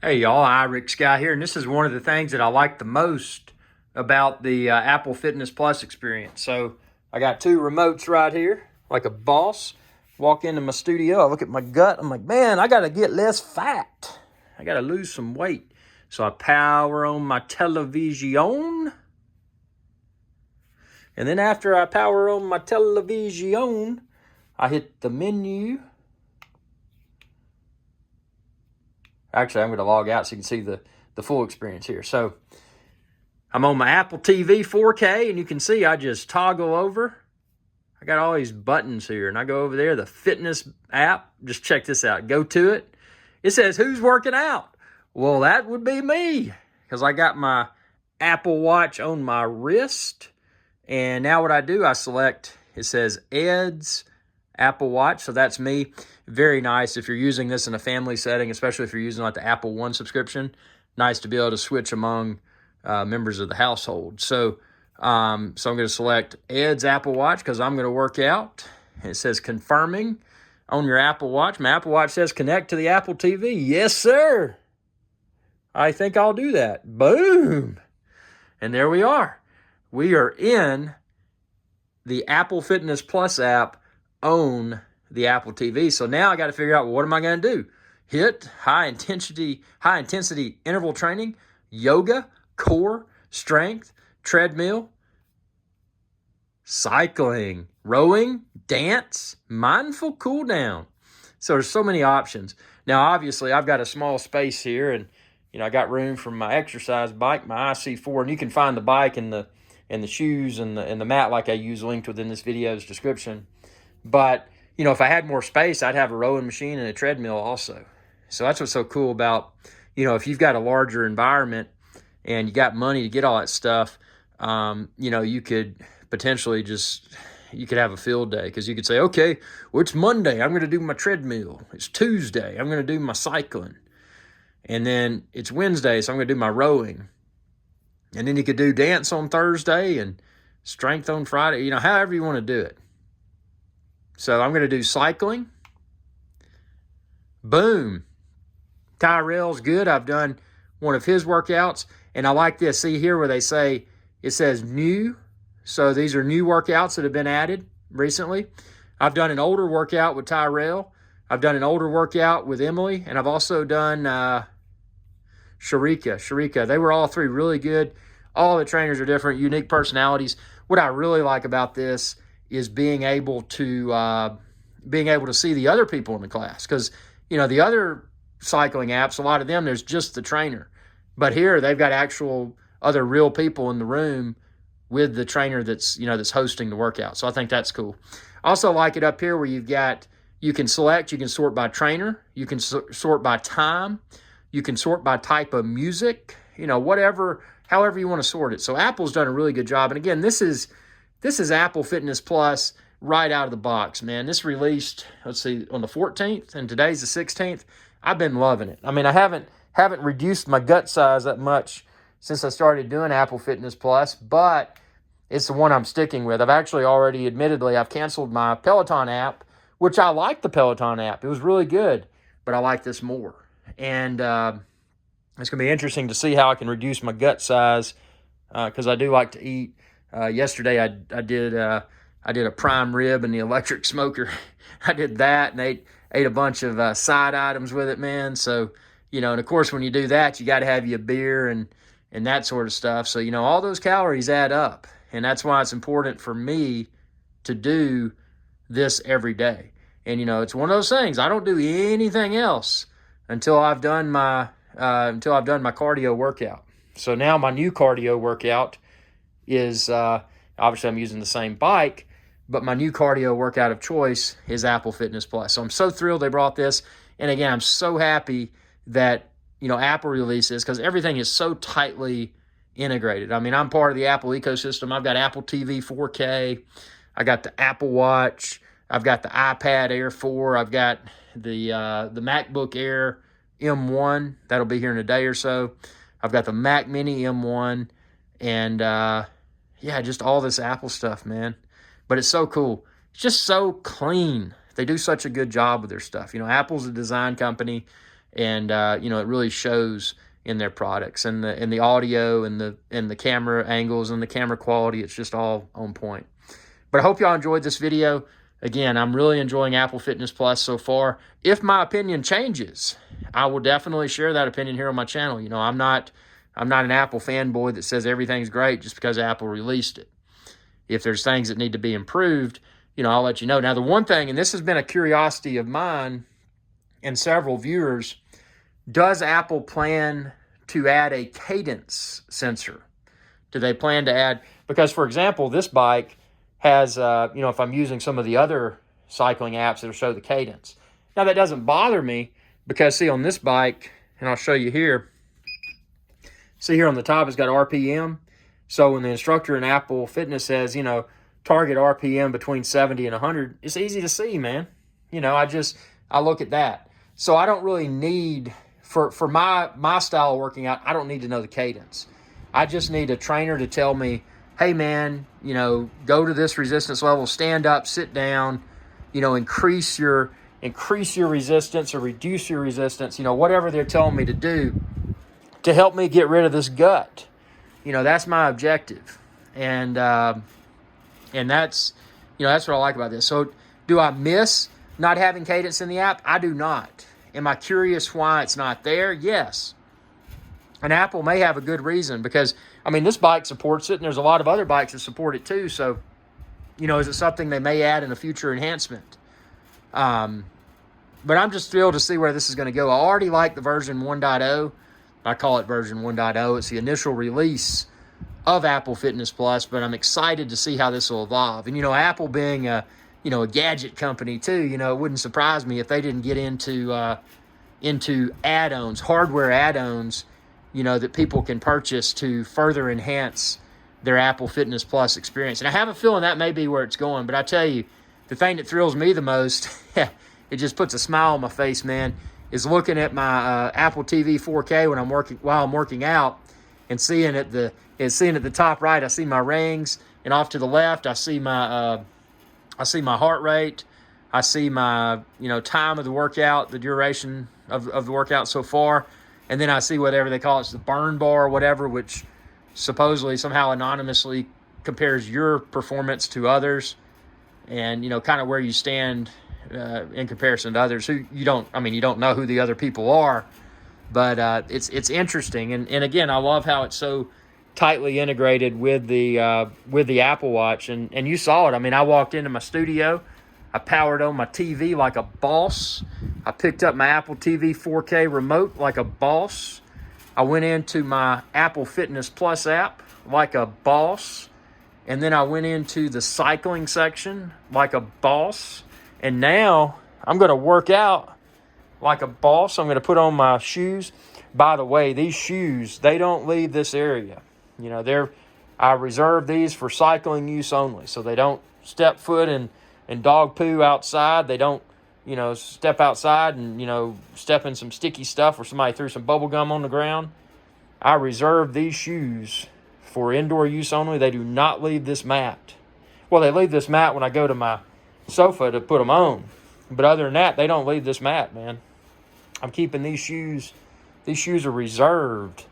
Hey y'all, iRick Guy here, and this is one of the things that I like the most about the Apple Fitness Plus experience. So I got two remotes right here, like a boss. Walk into my studio, I look at my gut, I'm like, man, I gotta get less fat. I gotta lose some weight. So I power on my television. And then after I power on my television, I hit the menu. Actually, I'm going to log out so you can see the full experience here. So I'm on my Apple TV 4K, and you can see I just toggle over. I got all these buttons here, and I go over there, the fitness app. Just check this out. Go to it. It says, who's working out? Well, that would be me, because I got my Apple Watch on my wrist. And now what I do, I select, it says Ed's Apple Watch, so that's me. Very nice if you're using this in a family setting, especially if you're using like the Apple One subscription. Nice to be able to switch among members of the household. So I'm going to select Ed's Apple Watch because I'm going to work out. It says confirming on your Apple Watch. My Apple Watch says connect to the Apple TV. Yes, sir. I think I'll do that. Boom. And there we are. We are in the Apple Fitness Plus app on the Apple TV. So now I got to figure out, well, what am I going to do? Hit high intensity interval training, yoga, core, strength, treadmill, cycling, rowing, dance, mindful cool down. So there's so many options. Now, obviously, I've got a small space here, and I got room for my exercise bike, my IC4, and you can find the bike and the shoes and the mat like I use linked within this video's description. But, if I had more space, I'd have a rowing machine and a treadmill also. So that's what's so cool about, if you've got a larger environment and you got money to get all that stuff, you could potentially you could have a field day because you could say, okay, well, it's Monday, I'm going to do my treadmill. It's Tuesday, I'm going to do my cycling. And then it's Wednesday, so I'm going to do my rowing. And then you could do dance on Thursday and strength on Friday, however you want to do it. So I'm going to do cycling. Boom. Tyrell's good. I've done one of his workouts, and I like this. See here where it says new. So these are new workouts that have been added recently. I've done an older workout with Tyrell. I've done an older workout with Emily, and I've also done Sharika. They were all three really good. All the trainers are different, unique personalities. What I really like about this is being able to see the other people in the class. Because, the other cycling apps, a lot of them, there's just the trainer. But here, they've got actual other real people in the room with the trainer that's hosting the workout. So I think that's cool. I also like it up here where you can sort by trainer, you can sort by time, you can sort by type of music, however you want to sort it. So Apple's done a really good job. And again, this is Apple Fitness Plus right out of the box, man. This released, on the 14th, and today's the 16th. I've been loving it. I mean, I haven't reduced my gut size that much since I started doing Apple Fitness Plus, but it's the one I'm sticking with. I've actually already, admittedly, I've canceled my Peloton app, which I like the Peloton app. It was really good, but I like this more. And it's going to be interesting to see how I can reduce my gut size because I do like to eat. Yesterday I did a prime rib in the electric smoker. I did that and ate a bunch of side items with it, man. So, and of course when you do that, you got to have your beer and that sort of stuff. So, all those calories add up. And that's why it's important for me to do this every day. And, it's one of those things. I don't do anything else until I've done my cardio workout. So now my new cardio workout is, obviously I'm using the same bike, but my new cardio workout of choice is Apple Fitness Plus. So I'm so thrilled they brought this. And again, I'm so happy that, Apple released this because everything is so tightly integrated. I mean, I'm part of the Apple ecosystem. I've got Apple TV 4K. I got the Apple Watch. I've got the iPad Air 4. I've got the MacBook Air M1. That'll be here in a day or so. I've got the Mac Mini M1. And, just all this Apple stuff, man. But it's so cool. It's just so clean. They do such a good job with their stuff. Apple's a design company, and it really shows in their products, and the audio and the camera angles and the camera quality. It's just all on point. But I hope y'all enjoyed this video. Again, I'm really enjoying Apple Fitness Plus so far. If my opinion changes, I will definitely share that opinion here on my channel. I'm not an Apple fanboy that says everything's great just because Apple released it. If there's things that need to be improved, I'll let you know. Now, the one thing, and this has been a curiosity of mine and several viewers, does Apple plan to add a cadence sensor? Do they plan to add, because for example, this bike has, if I'm using some of the other cycling apps, it'll show the cadence. Now, that doesn't bother me because, see, on this bike, and I'll show you here, see here on the top, it's got RPM. So when the instructor in Apple Fitness says, target RPM between 70 and 100, it's easy to see, man. I look at that. So I don't really need, for my style of working out, I don't need to know the cadence. I just need a trainer to tell me, hey man, go to this resistance level, stand up, sit down, increase your resistance or reduce your resistance, whatever they're telling me to do to help me get rid of this gut. That's my objective. And that's what I like about this. So do I miss not having cadence in the app? I do not. Am I curious why it's not there? Yes. And Apple may have a good reason because, this bike supports it, and there's a lot of other bikes that support it too. So, is it something they may add in a future enhancement? But I'm just thrilled to see where this is going to go. I already like the version 1.0. I call it version 1.0. It's the initial release of Apple Fitness Plus, but I'm excited to see how this will evolve. And, Apple being a gadget company too, it wouldn't surprise me if they didn't get into add-ons, hardware add-ons, that people can purchase to further enhance their Apple Fitness Plus experience. And I have a feeling that may be where it's going. But I tell you, the thing that thrills me the most, it just puts a smile on my face, man, is looking at my Apple TV 4K while I'm working out, and seeing at the top right, I see my rings, and off to the left, I see my heart rate, I see my time of the workout, the duration of the workout so far. And then I see whatever they call it, the burn bar or whatever, which supposedly somehow anonymously compares your performance to others, and kind of where you stand in comparison to others who you don't know who the other people are, but it's interesting. And again, I love how it's so tightly integrated with the Apple Watch, and you saw it. I walked into my studio, I powered on my TV like a boss. I picked up my Apple TV 4K remote like a boss. I went into my Apple Fitness Plus app like a boss. And then I went into the cycling section like a boss. And now I'm going to work out like a boss. I'm going to put on my shoes. By the way, these shoes, they don't leave this area. I reserve these for cycling use only. So they don't step foot and dog poo outside. They don't, step outside and, step in some sticky stuff or somebody threw some bubble gum on the ground. I reserve these shoes for indoor use only. They do not leave this mat. Well, they leave this mat when I go to my sofa to put them on. But other than that, they don't leave this mat, man. I'm keeping these shoes. These shoes are reserved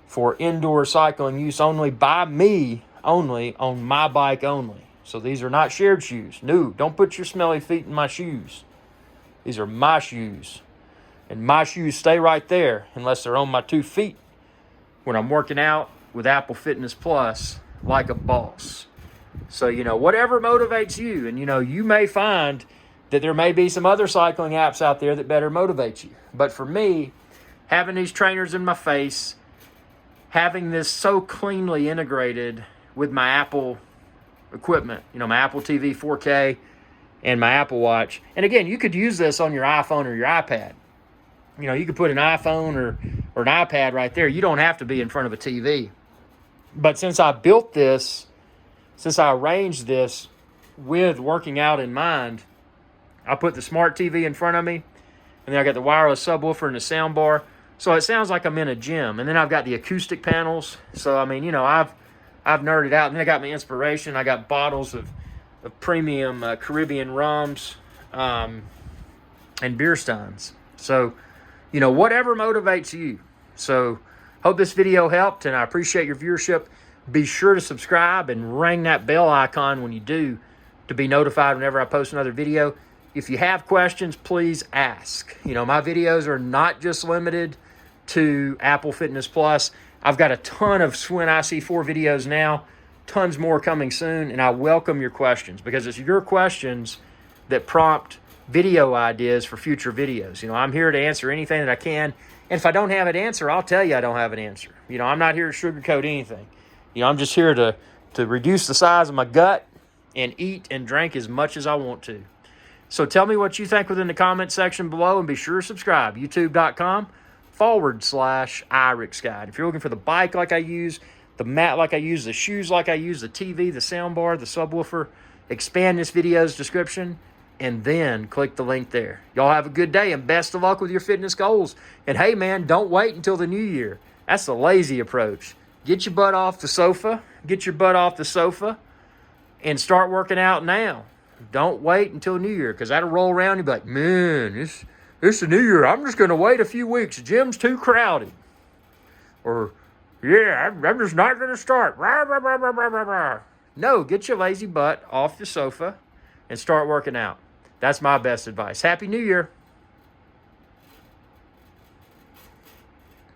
for indoor cycling use only by me, only on my bike only. So these are not shared shoes. No, don't put your smelly feet in my shoes. These are my shoes. And my shoes stay right there unless they're on my 2 feet when I'm working out with Apple Fitness Plus like a boss. So, whatever motivates you. And, you may find that there may be some other cycling apps out there that better motivate you. But for me, having these trainers in my face, having this so cleanly integrated with my Apple equipment, my Apple TV 4K and my Apple Watch. And again, you could use this on your iPhone or your iPad. You could put an iPhone or an iPad right there. You don't have to be in front of a TV. But since I built this, since I arranged this with working out in mind, I put the smart TV in front of me, and then I got the wireless subwoofer and the sound bar. So it sounds like I'm in a gym. And then I've got the acoustic panels. So, I've nerded out. And then I got my inspiration. I got bottles of premium Caribbean rums and beer steins. So, whatever motivates you. So hope this video helped, and I appreciate your viewership. Be sure to subscribe and ring that bell icon when you do to be notified whenever I post another video. If you have questions, please ask. My videos are not just limited to Apple Fitness Plus. I've got a ton of Swin IC4 videos now, tons more coming soon, and I welcome your questions because it's your questions that prompt video ideas for future videos. I'm here to answer anything that I can, and if I don't have an answer, I'll tell you I don't have an answer. I'm not here to sugarcoat anything. I'm just here to reduce the size of my gut and eat and drink as much as I want to. So tell me what you think within the comment section below, and be sure to subscribe, youtube.com/iRick's Guide. If you're looking for the bike like I use, the mat like I use, the shoes like I use, the TV, the soundbar, the subwoofer, expand this video's description, and then click the link there. Y'all have a good day, and best of luck with your fitness goals. And hey, man, don't wait until the new year. That's the lazy approach. Get your butt off the sofa. And start working out now. Don't wait until New Year, because that'll roll around and you'll be like, man, this is the New Year. I'm just going to wait a few weeks. The gym's too crowded. Or, yeah, I'm just not going to start. No, get your lazy butt off the sofa and start working out. That's my best advice. Happy New Year.